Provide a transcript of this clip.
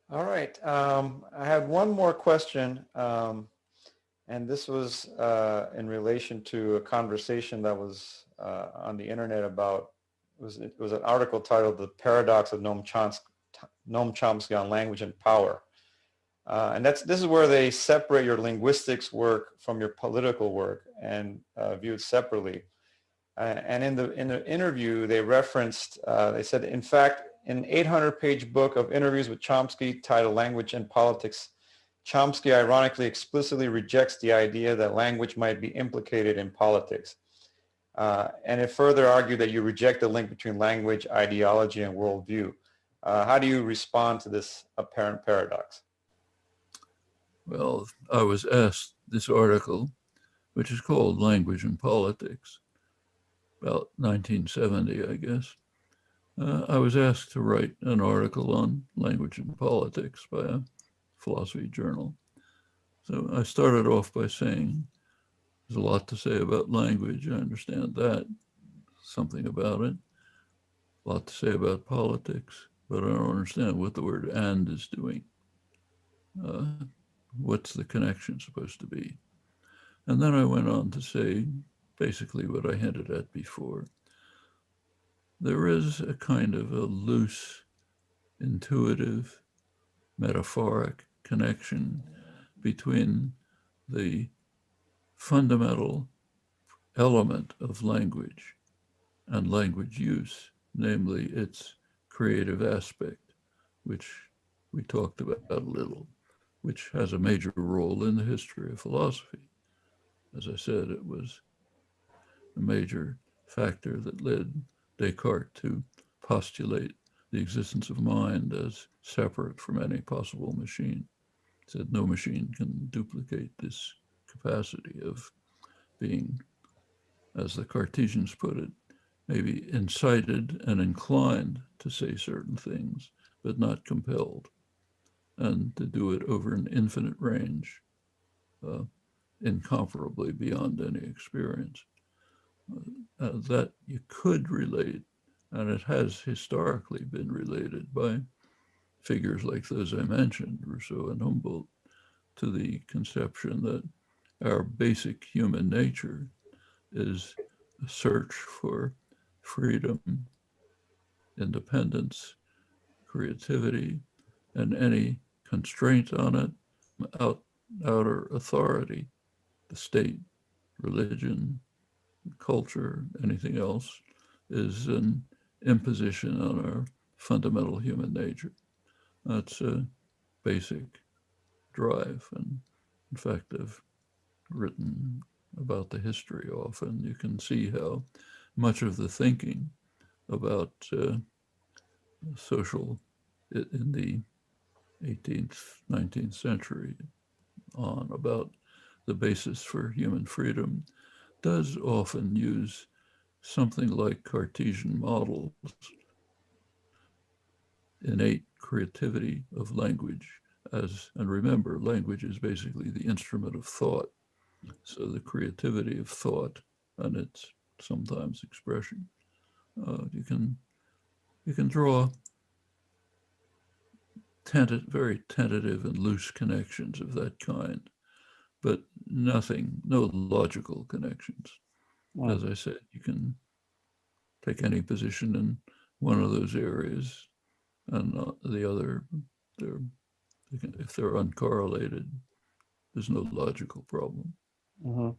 All right. I had one more question, and this was in relation to a conversation that was on the internet about, it was an article titled "The Paradox of Noam Chomsky on Language and Power." And this is where they separate your linguistics work from your political work and view it separately. And in the interview, they referenced, they said, in fact, in an 800-page book of interviews with Chomsky titled Language and Politics, Chomsky ironically explicitly rejects the idea that language might be implicated in politics. And it further argued that you reject the link between language, ideology, and worldview. How do you respond to this apparent paradox? Well, I was asked this article, which is called Language and Politics, about 1970, I guess. I was asked to write an article on language and politics by a philosophy journal. So I started off by saying there's a lot to say about language. I understand that, something about it. A lot to say about politics, but I don't understand what the word and is doing. Uh, what's the connection supposed to be? And then I went on to say basically what I hinted at before. There is a kind of a loose, intuitive, metaphoric connection between the fundamental element of language and language use, namely its creative aspect, which we talked about a little, which has a major role in the history of philosophy. As I said, it was a major factor that led Descartes to postulate the existence of mind as separate from any possible machine. He said no machine can duplicate this capacity of being, as the Cartesians put it, maybe incited and inclined to say certain things, but not compelled, and to do it over an infinite range, uh, incomparably beyond any experience. That you could relate, and it has historically been related by figures like those I mentioned, Rousseau and Humboldt, to the conception that our basic human nature is a search for freedom, independence, creativity, and any constraint on it, out, outer authority, the state, religion, culture, anything else, is an imposition on our fundamental human nature. That's a basic drive. And in fact, I've written about the history often. You can see how much of the thinking about social in the 18th, 19th century on about the basis for human freedom does often use something like Cartesian models, innate creativity of language as, and remember, language is basically the instrument of thought. So the creativity of thought and its sometimes expression, you can draw very tentative and loose connections of that kind, but nothing, no logical connections. As Mm. I said, you can take any position in one of those areas and the other, they're, if they're uncorrelated, there's no logical problem. hmm